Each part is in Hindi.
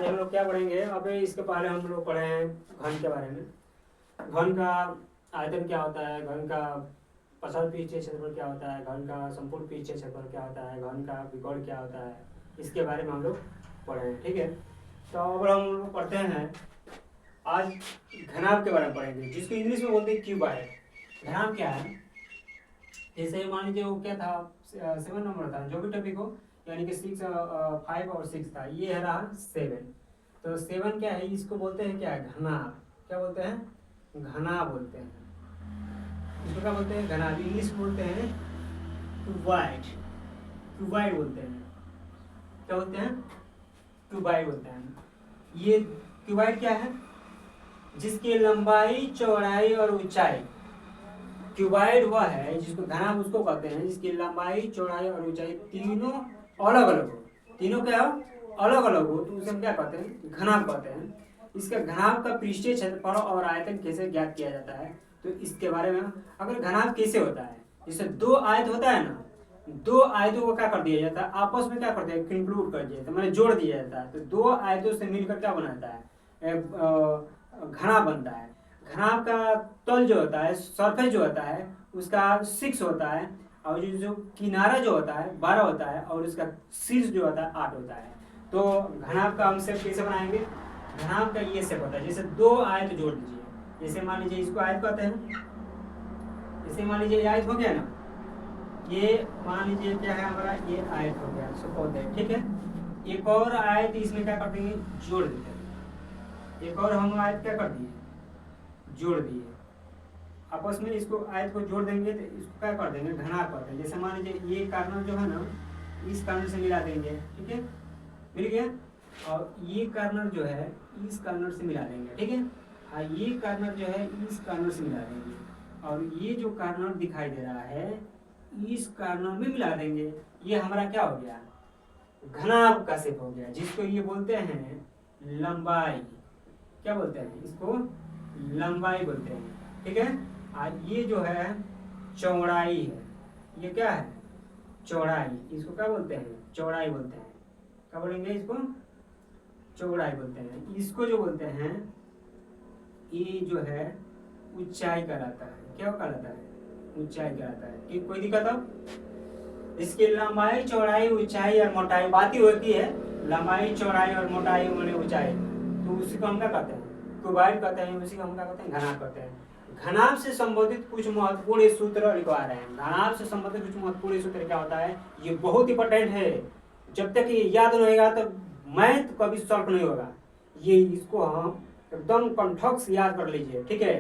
आज हम लोग क्या पढ़ेंगे। अब इसके पहले हम लोग पढ़े हैं घन के बारे में। घन का आयतन क्या होता है, घन का फसल पृष्ठीय क्षेत्रफल क्या होता है, घन का संपूर्ण पृष्ठीय क्षेत्रफल क्या होता है, घन का विकोण क्या होता है, इसके बारे में हम लोग पढ़े हैं। ठीक है, तो अब हम लोग पढ़ते हैं आज घनाभ के बारे में पढ़ेंगे, जिसको इंग्लिश में बोलते हैं क्यूबॉइड। घनाभ क्या है, जैसे मान लीजिए वो क्या था 7 नंबर था, जो भी टॉपिक हो, यानी कि 6 5 और 6 था, ये है रहा 7। तो 7 क्या है, इसको बोलते हैं क्या, घनाभ। क्या बोलते हैं, घना बोलते हैं। इसको क्या बोलते हैं, घनाभ। इंग्लिश में बोलते हैं क्यूबॉइड। क्यूबॉइड बोलते हैं। क्या बोलते हैं, क्यूबॉइड बोलते हैं। ये क्यूबॉइड क्या है, जिसकी लंबाई चौड़ाई और ऊंचाई। क्यूबॉइड वह है जिसको घनाभ उसको कहते हैं जिसकी लंबाई चौड़ाई और ऊंचाई तीनों अलग अलग हो। तीनों क्या अलग अलग हो तो उसे हम क्या कहते हैं, घनाभ कहते हैं। इसका घनाभ का पृष्ठीय क्षेत्रफल और आयतन कैसे ज्ञात किया जाता है, तो इसके बारे में अगर घनाभ कैसे होता है, जैसे दो आयत होता है ना, दो आयतों को क्या कर दिया जाता है, आपस में क्या करते हैं, इंक्लूड कर दिया जाता है, मैंने जोड़ दिया जाता है। तो दो आयतों से मिलकर क्या बनाता है, घनाभ बनता है। घनाभ का तल जो होता है, सरफेस जो होता है, उसका 6 होता है, और जो किनारा जो होता है 12 होता है, और उसका शीर्ष जो होता है 8 होता है। तो घनाभ का हम शेप कैसे बनाएंगे, घनाभ का ये शेप होता है, जैसे दो आयत जोड़ दीजिए। जैसे मान लीजिए इसको आयत कहते हैं, जैसे मान लीजिए आयत हो गया ना, ये मान लीजिए क्या है हमारा, ये आयत हो गया, सपोज दैट। ठीक है, एक और आयत इसमें क्या कर देंगे, जोड़ देते हैं। एक और हम आयत क्या कर दिए, जोड़ दिए आपस में, इसको आयत को जोड़ देंगे तो इसको क्या कर देंगे, घनाभ कहते हैं। जैसे मान लीजिए ये कार्नर जो है ना, इस कार्नर से मिला देंगे। ठीक है, मिल गया। और ये कार्नर जो है इस कार्नर से मिला देंगे। ठीक है, और ये कार्नर जो है इस कार्नर से मिला देंगे, और ये जो कार्नर दिखाई दे रहा है इस कार्नर में मिला देंगे। ये हमारा क्या हो गया, घनाभ का शेप हो गया, जिसको ये बोलते हैं लंबाई। क्या बोलते हैं इसको, लंबाई बोलते हैं। ठीक है, और ये जो है चौड़ाई है। ये क्या है, चौड़ाई। इसको क्या बोलते हैं, चौड़ाई बोलते हैं। क्या बोलेंगे इसको, चौड़ाई बोलते हैं। इसको जो बोलते हैं ये जो है ऊंचाई कहलाता है। क्या कहलाता है, ऊंचाई कहलाता है। कि कोई दिक्कत हो, इसकी लंबाई चौड़ाई ऊंचाई और मोटाई बात ही होती है, लंबाई चौड़ाई और मोटाई माने ऊंचाई, तो उसी को हम क्या कहते हैं, क्यूबॉइड कहते हैं। उसी को हम क्या कहते हैं, घनाभ कहते हैं। घनाभ से संबंधित कुछ महत्वपूर्ण सूत्र लिखवा रहे हैं। घनाभ से संबंधित कुछ महत्वपूर्ण सूत्र क्या होता है, ये बहुत इंपॉर्टेंट है। जब तक ये याद नहीं होगा तब मैथ कभी सॉल्व नहीं होगा। ये इसको हम एकदम कंठक से याद कर लीजिए। ठीक है,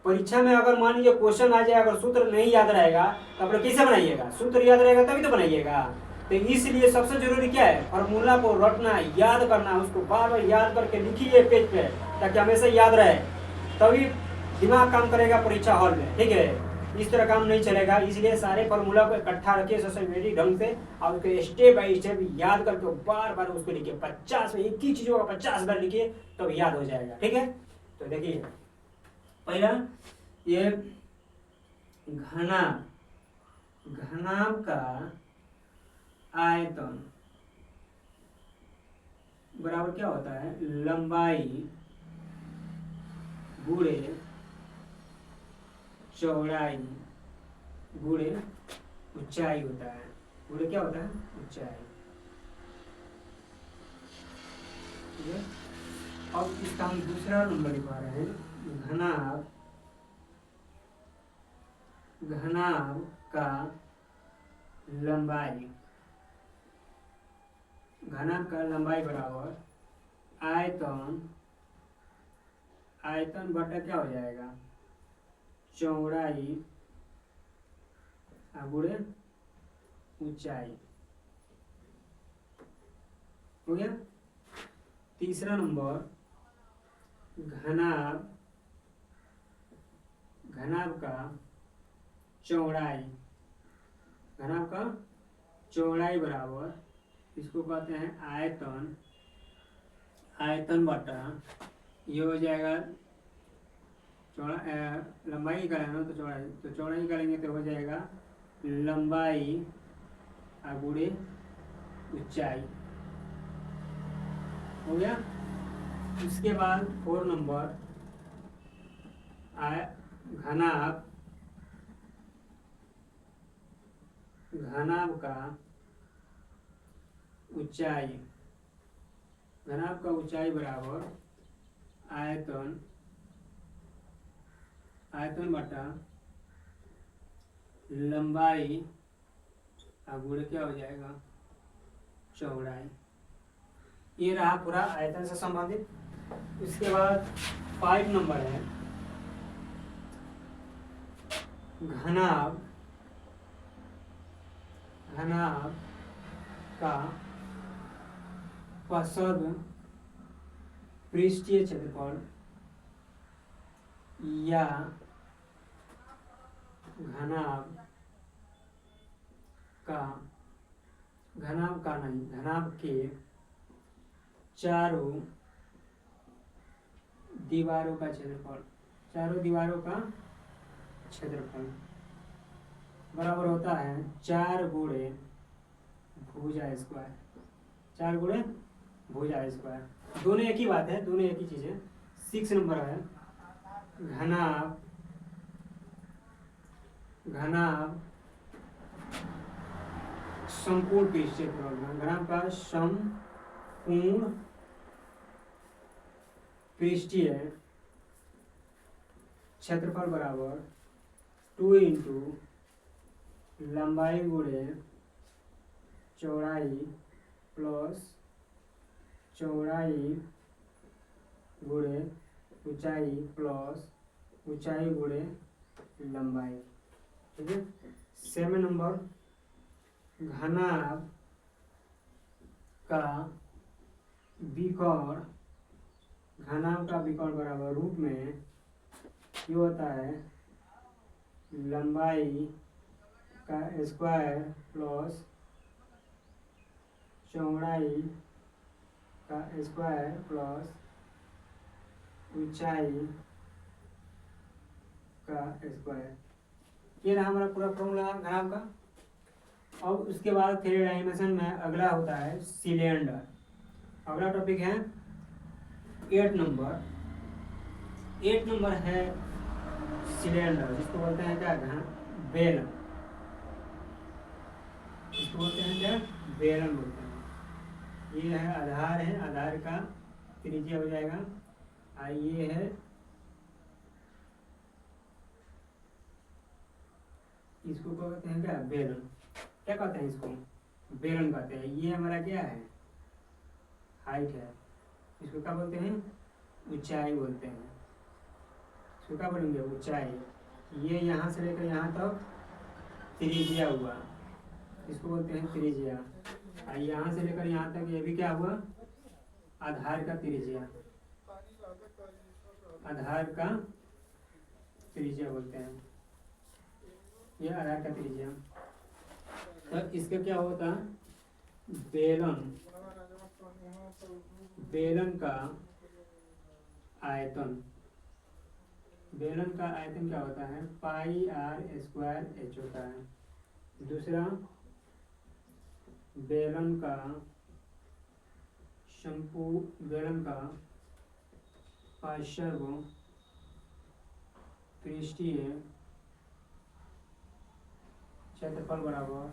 परीक्षा में अगर मान लीजिए क्वेश्चन आ जाए, अगर सूत्र नहीं याद रहेगा तो आप लोग कैसे बनाइएगा, सूत्र याद रहेगा तभी तो बनाइएगा। तो इसलिए सबसे जरूरी क्या है, फार्मूला को रटना, याद करना, उसको बार बार याद करके लिखिए पेज पे, ताकि हमेशा याद रहे, तभी दिमाग काम करेगा परीक्षा हॉल में। ठीक है, इस तरह काम नहीं चलेगा। इसलिए सारे फार्मूला को इकट्ठा रखिए सिस्टमेटिक ढंग से, और उसको स्टेप बाई स्टेप याद करके बार बार उसको लिखिए। 50 में एक ही चीज़ों का 50 बार लिखिए तब याद हो जाएगा। ठीक है, तो देखिए पहला ये घनाभ। घनाभ का आयतन बराबर क्या होता है, लंबाई गुणे चौड़ाई गुणे ऊंचाई होता है। गुणे क्या होता है, ऊंचाई। ठीक है, अब इसका हम दूसरा नंबर लिखवा रहे हैं, घनाभ। घनाभ का लंबाई, घनाभ का लंबाई बराबर आयतन, आयतन बटा क्या हो जाएगा, चौड़ाई गुणे ऊंचाई। हो गया। तीसरा नंबर, घनाभ, घनाभ का चौड़ाई, घनाभ का चौड़ाई बराबर इसको कहते हैं आयतन, आयतन बटा ये हो जाएगा चौड़ा, लंबाई का है ना, तो चौड़ाई, तो चौड़ाई करेंगे तो हो जाएगा लंबाई गुणे ऊंचाई। हो गया। उसके बाद 4 नंबर आए घनाभ। घनाभ का ऊंचाई, घनाभ का ऊंचाई बराबर आयतन, आयतन बटा लंबाई गुणे क्या हो जाएगा चौड़ाई। ये रहा पूरा आयतन से संबंधित। उसके बाद 5 नंबर है घनाभ, घनाभ का पसद पृष्ठीय क्षेत्रफल या घनाभ का, घनाभ का नहीं, घनाभ के चारों दीवारों का क्षेत्रफल, चारों दीवारों का क्षेत्रफल बराबर होता है 4 गुणे भुजा स्क्वायर, 4 गुणे भुजा स्क्वायर। दोनों एक ही बात है, दोनों एक ही चीज है। 6 नंबर है घनाभ, घनाभ संपूर्ण पृष्ठीय क्षेत्रफल, घनाभ का संपूर्ण पृष्ठीय क्षेत्रफल बराबर 2 इंटू लंबाई गुणे चौड़ाई प्लस चौड़ाई गुणे ऊंचाई प्लस ऊंचाई गुणे लंबाई। ठीक है। 7 नंबर घनाभ का विकर्ण, घनाभ का विकर्ण बराबर रूप में ये होता है लंबाई का स्क्वायर प्लस चौड़ाई का स्क्वायर प्लस ऊंचाई का स्क्वायर। ये रहा हमारा पूरा फॉर्मूला घनाभ का। अब उसके बाद थ्री डायमेंशन में अगला होता है सिलेंडर। अगला टॉपिक है 8 नंबर। 8 नंबर है सिलेंडर, जिसको बोलते हैं क्या बेलन, इसको बोलते हैं क्या बेलन बोलते हैं। ये है आधार, है आधार का त्रिज्या हो जाएगा ये है इसको कहते हैं क्या बेलन, क्या कहते हैं इसको बेलन कहते हैं। ये हमारा क्या है हाइट है, इसको क्या बोलते हैं ऊंचाई बोलते हैं। इसको क्या बोलेंगे ऊंचाई। ये यहाँ से लेकर यहाँ तक त्रिज्या हुआ, इसको बोलते हैं त्रिज्या। और यहाँ से लेकर यहाँ तक ये भी क्या हुआ आधार का त्रिज्या, आधार का त्रिज्या बोलते हैं। यह आधार का त्रिज्या। तो इसका क्या होता है बेलन, बेलन का आयतन, बेलन का आयतन क्या होता है पाई आर स्क्वायर एच होता है। दूसरा बेलन का बेलन का पार्श्व पृष्ठीय क्षेत्रफल बराबर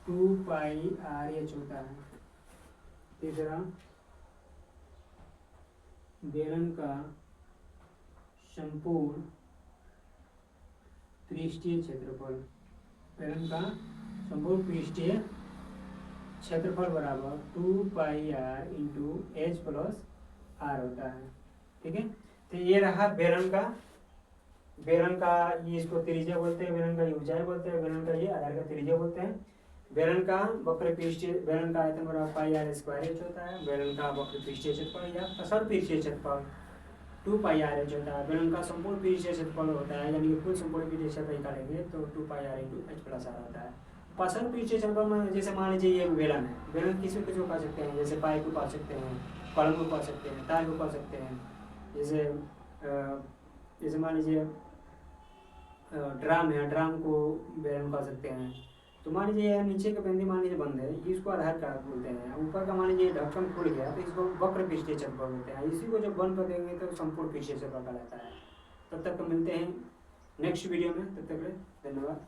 2 पाई आर एच होता है। तीसरा बेलन का संपूर्ण पृष्ठीय क्षेत्रफल, बेलन का संपूर्ण पृष्ठीय क्षेत्रफल बराबर 2 pi r into h plus r होता है। ठीक है। तो ये रहा बेलन का, बेलन का ये इसको त्रिज्या बोलते हैं, बेलन का ये ऊंचाई बोलते हैं, बेलन का ये आधार का त्रिज्या बोलते हैं। बेलन का वक्र पृष्ठीय, बेलन का आयतन बराबर पाई आर स्क्वायर एच होता है। बेलन का वक्र पृष्ठीय क्षेत्रफल या प्रसर पृष्ठीय क्षेत्रफल 2 पाई आर एच होता है। बेलन का संपूर्ण पृष्ठीय क्षेत्रफल होता है, यानी कि कुल संपूर्ण पृष्ठीय क्षेत्रफल निकालेंगे तो 2 pi r into h plus r होता है। प्रसर पृष्ठीय क्षेत्रफल में जैसे मान लीजिए ये बेलन है, बेलन किसी को पा सकते हैं, जैसे पाइप को पा सकते हैं, कलम को पा सकते हैं, तार को पा सकते हैं। जैसे मान लीजिए ड्राम है, ड्राम को बेलन पा सकते हैं। तो मान लीजिए नीचे का पेंदी मान लीजिए बंद है, इसको आधार कार्ड बोलते हैं। ऊपर का मान लीजिए ढक्कन खुल गया तो इसको वक्र पृष्ठीय क्षेत्रफल बोलते हैं। इसी को जब बंद कर देंगे तो संपूर्ण पृष्ठीय क्षेत्रफल कहलाता है। तब तक मिलते हैं नेक्स्ट वीडियो में, तब तक के लिए धन्यवाद।